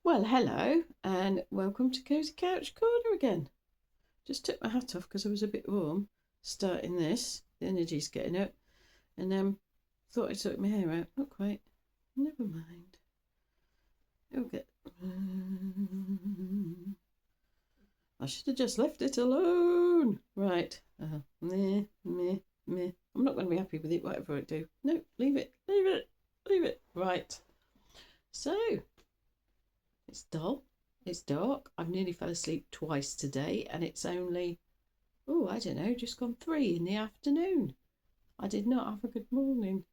Well, hello and welcome to Cozy Couch Corner again. Just took my hat off because I was a bit warm starting this. The energy's getting up. And thought I took my hair out. Not quite. Never mind. It'll get... I should have just left it alone. Right. Meh. I'm not going to be happy with it, whatever I do. No, leave it. Right. So... It's dull. It's dark. I've nearly fell asleep twice today, and it's only, I don't know, just gone 3 in the afternoon. I did not have a good morning.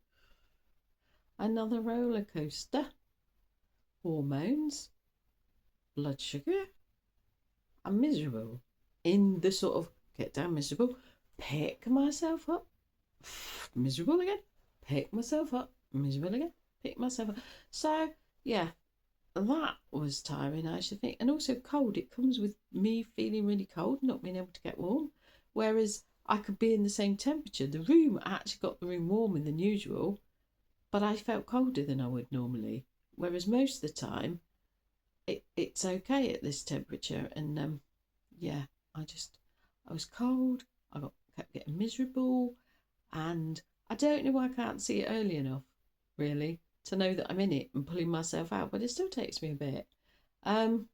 Another roller coaster. Hormones. Blood sugar. I'm miserable. In the sort of get down miserable, pick myself up, miserable again, pick myself up, miserable again, pick myself up. So, yeah. That was tiring, I should think. And also cold. It comes with me feeling really cold, not being able to get warm. Whereas I could be in the same temperature. The room, I actually got the room warmer than usual, but I felt colder than I would normally. Whereas most of the time, it's okay at this temperature. And I was cold. Kept getting miserable. And I don't know why I can't see it early enough, really, to know that I'm in it and pulling myself out, but it still takes me a bit. And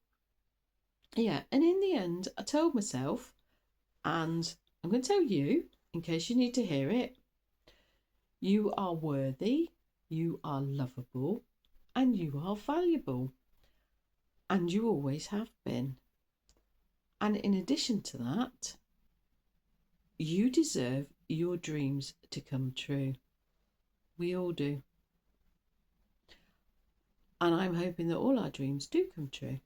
in the end, I told myself, and I'm going to tell you, in case you need to hear it, you are worthy, you are lovable, and you are valuable. And you always have been. And in addition to that, you deserve your dreams to come true. We all do. And I'm hoping that all our dreams do come true.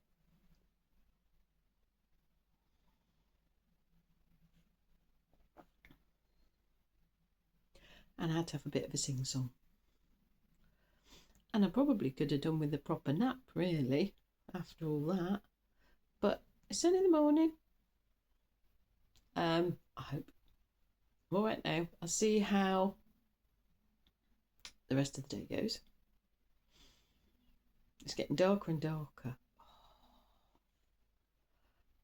And I had to have a bit of a sing-song. And I probably could have done with a proper nap, really, after all that. But it's only in the morning. I hope. All right now. I'll see how the rest of the day goes. It's getting darker and darker.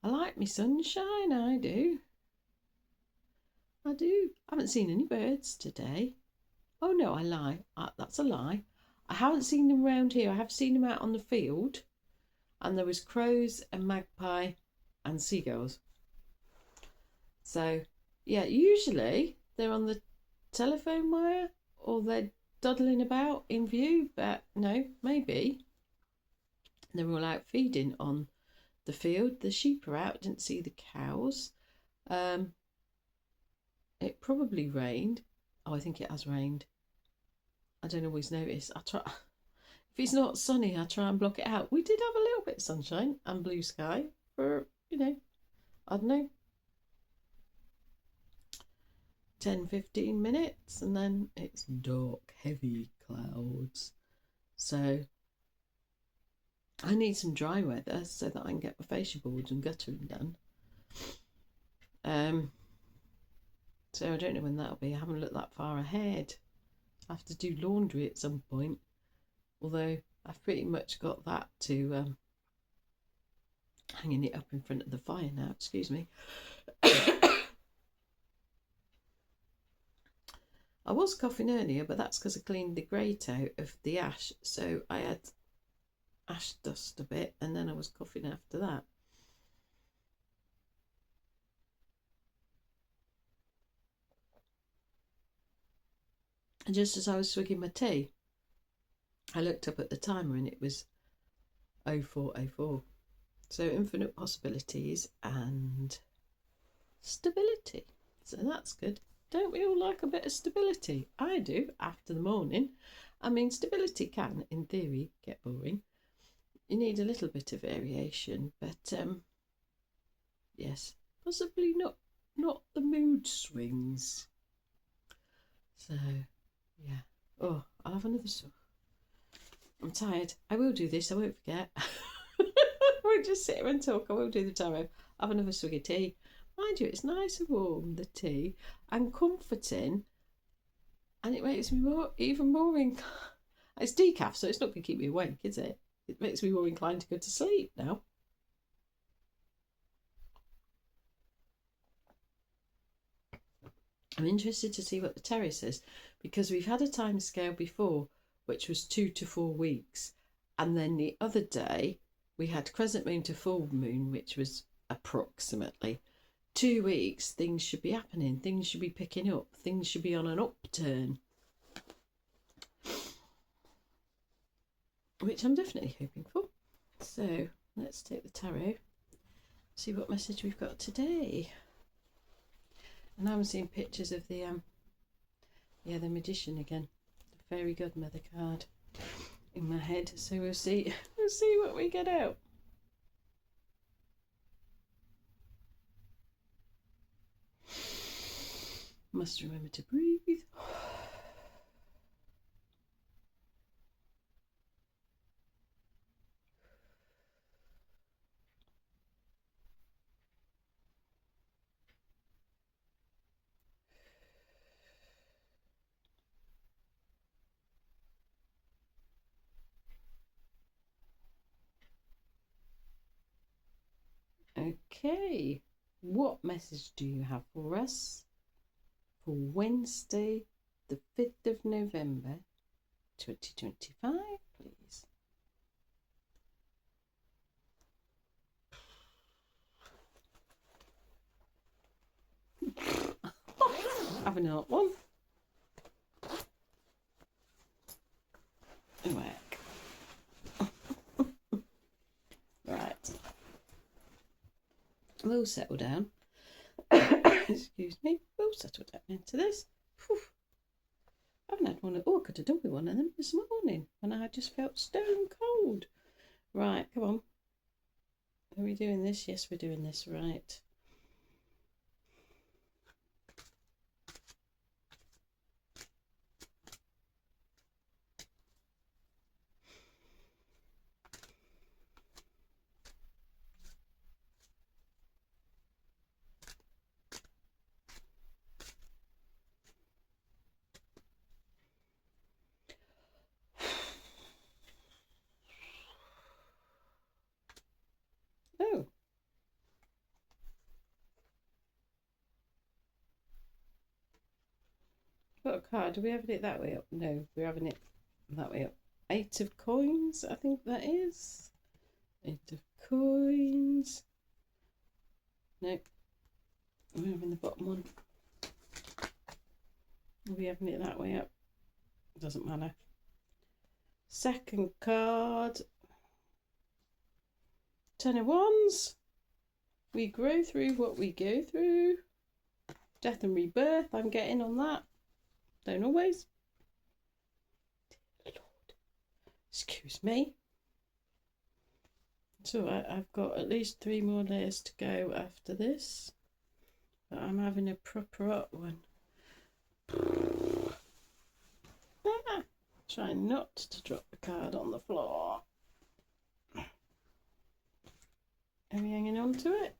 I like me sunshine, I do. I haven't seen any birds today. Oh no, I lie. That's a lie. I haven't seen them around here. I have seen them out on the field. And there was crows and magpie and seagulls. So, yeah, usually they're on the telephone wire or they're dawdling about in view. But no, maybe they're all out feeding on the field. The sheep are out. Didn't see the cows. It probably rained. Oh, I think it has rained. I don't always notice. I try. If it's not sunny, I try and block it out. We did have a little bit of sunshine and blue sky for, I don't know, 10-15 minutes, and then it's dark, heavy clouds. So I need some dry weather so that I can get my fascia boards and guttering done. So I don't know when that'll be. I haven't looked that far ahead. I have to do laundry at some point. Although I've pretty much got that to hanging it up in front of the fire now. Excuse me. I was coughing earlier, but that's because I cleaned the grate out of the ash. So I had ash dust a bit, and then I was coughing after that. And just as I was swigging my tea, I looked up at the timer and it was 0404. So infinite possibilities and stability. So that's good. Don't we all like a bit of stability? I do, after the morning. I mean, stability can, in theory, get boring. You need a little bit of variation, but yes, possibly not the mood swings. So, yeah. Oh, I'll have another sip. I'm tired. I will do this. I won't forget. We'll just sit here and talk. I will do the tarot. Have another swig of tea. Mind you, it's nice and warm, the tea, and comforting, and it makes me even more It's decaf, so it's not going to keep me awake, is it? It makes me more inclined to go to sleep now. I'm interested to see what the Terry says, because we've had a time scale before which was 2 to 4 weeks, and then the other day we had crescent moon to full moon, which was approximately 2 weeks. Things should be happening, things should be picking up, things should be on an upturn, which I'm definitely hoping for. So let's take the tarot, see what message we've got today. And I'm seeing pictures of the magician again, the fairy godmother card in my head. So we'll see what we get out. Must remember to breathe. Okay, what message do you have for us for Wednesday, the 5th of November, 2025, please? Have another one. Whack. Right. We'll settle down. Excuse me. We'll settle down into this. Whew. I haven't had one. Oh, I could have done with one of them this morning when I just felt stone cold. Right, come on. Are we doing this? Yes, we're doing this. Right. Oh. What a card. Do we have it that way up? No, we're having it that way up. 8 of coins, I think that is. 8 of coins. No, we're having the bottom one. Are we having it that way up? Doesn't matter. Second card. 10 of wands. We grow through what we go through. Death and rebirth, I'm getting on that. Don't always. Dear Lord. Excuse me. So I've got at least 3 more layers to go after this. But I'm having a proper hot one. Try not to drop the card on the floor. Are we hanging on to it?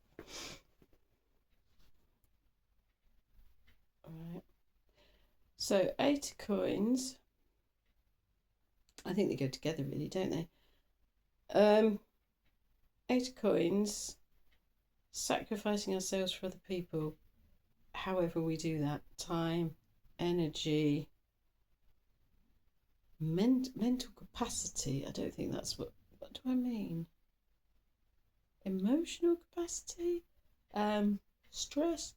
Alright. So 8 coins. I think they go together really, don't they? 8 coins. Sacrificing ourselves for other people. However we do that. Time, energy, mental capacity. I don't think that's what do I mean? Emotional capacity, stress,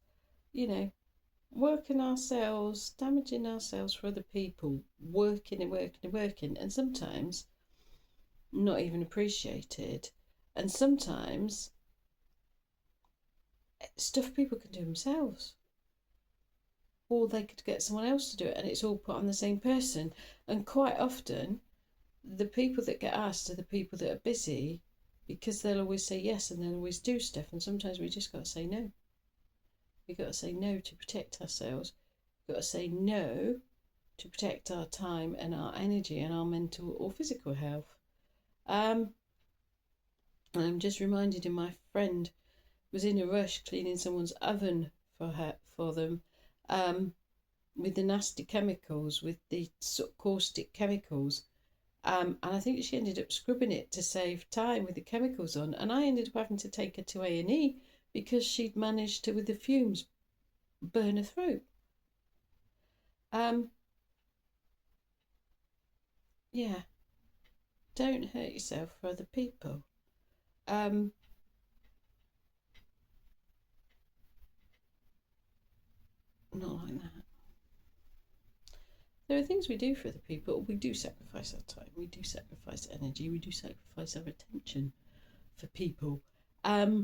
working ourselves, damaging ourselves for other people, working and working and working, and sometimes not even appreciated, and sometimes stuff people can do themselves, or they could get someone else to do it, and it's all put on the same person. And quite often the people that get asked are the people that are busy, because they'll always say yes and they'll always do stuff, and sometimes we just got to say no. We've got to say no to protect ourselves. We've got to say no to protect our time and our energy and our mental or physical health. I'm just reminded of my friend was in a rush cleaning someone's oven for them, with the nasty chemicals, with the caustic chemicals, And I think she ended up scrubbing it to save time with the chemicals on. And I ended up having to take her to A&E because she'd managed to, with the fumes, burn her throat. Yeah, don't hurt yourself for other people. Um, not like that. There are things we do for other people. We do sacrifice our time. We do sacrifice energy. We do sacrifice our attention for people. But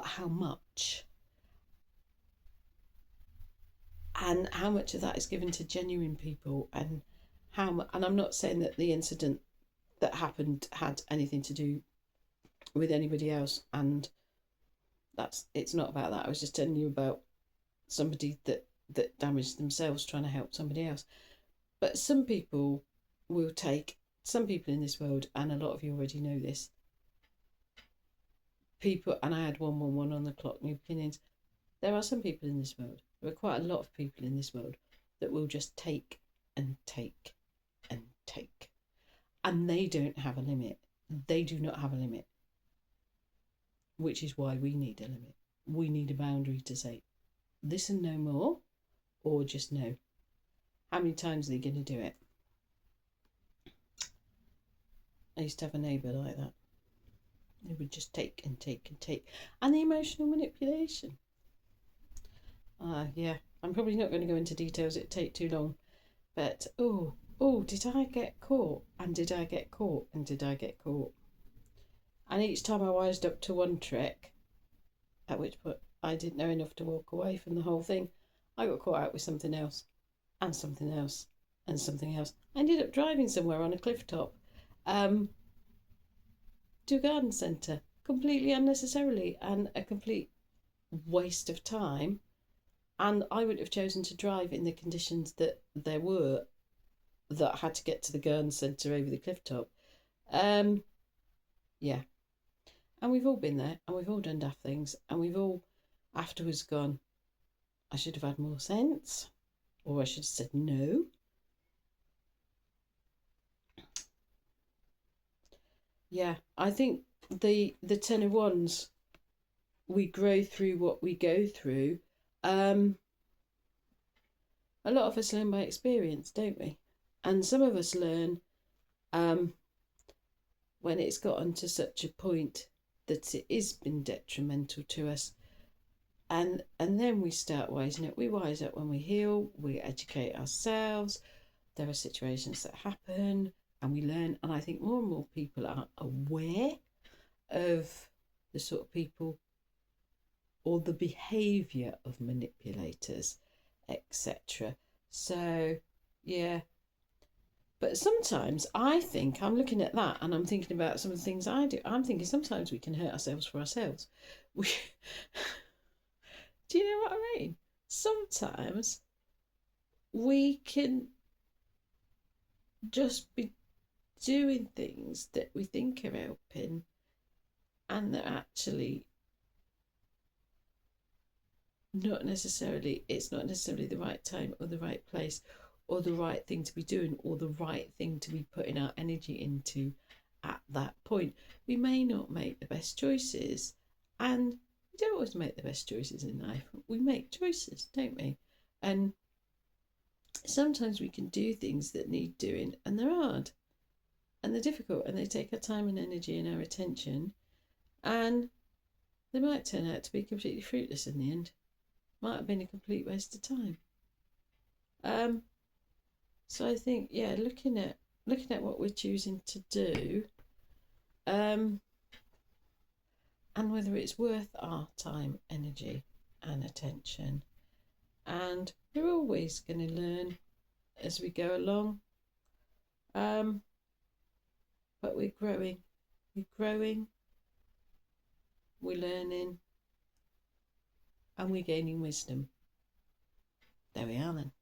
how much? And how much of that is given to genuine people? And and I'm not saying that the incident that happened had anything to do with anybody else, and it's not about that. I was just telling you about somebody that damaged themselves trying to help somebody else. But some people will take, some people in this world, and a lot of you already know this, people, and I had 111 on the clock, new beginnings. There are some people in this world, there are quite a lot of people in this world that will just take and take and take. And they don't have a limit. They do not have a limit. Which is why we need a limit. We need a boundary to say, listen no more, or just no. How many times are they going to do it? I used to have a neighbour like that. They would just take and take and take. And the emotional manipulation. Yeah, I'm probably not going to go into details, it'd take too long. But, did I get caught? And did I get caught? And did I get caught? And each time I wised up to one trick, at which point I didn't know enough to walk away from the whole thing, I got caught out with something else, and something else, and something else. I ended up driving somewhere on a cliff top to a garden centre, completely unnecessarily, and a complete waste of time. And I would have chosen to drive in the conditions that there were, that I had to get to the garden centre over the cliff top. Yeah. And we've all been there, and we've all done daft things, and we've all afterwards gone, I should have had more sense, or I should have said no. Yeah, I think the Ten of Wands, we grow through what we go through. A lot of us learn by experience, don't we? And some of us learn when it's gotten to such a point that it has been detrimental to us. And then we start wising up. We wise up when we heal, we educate ourselves. There are situations that happen and we learn. And I think more and more people are aware of the sort of people or the behaviour of manipulators, etc. So, yeah. But sometimes I think I'm looking at that and I'm thinking about some of the things I do. I'm thinking sometimes we can hurt ourselves for ourselves. Do you know what I mean? Sometimes we can just be doing things that we think are helping and they're actually it's not necessarily the right time or the right place or the right thing to be doing or the right thing to be putting our energy into at that point. We may not make the best choices, and we don't always make the best choices in life. We make choices, don't we? And sometimes we can do things that need doing and they're hard and they're difficult and they take our time and energy and our attention, and they might turn out to be completely fruitless in the end. Might have been a complete waste of time. So I think, yeah, looking at what we're choosing to do, and whether it's worth our time, energy, and attention. And we're always going to learn as we go along. But we're growing. We're learning, and we're gaining wisdom. There we are then.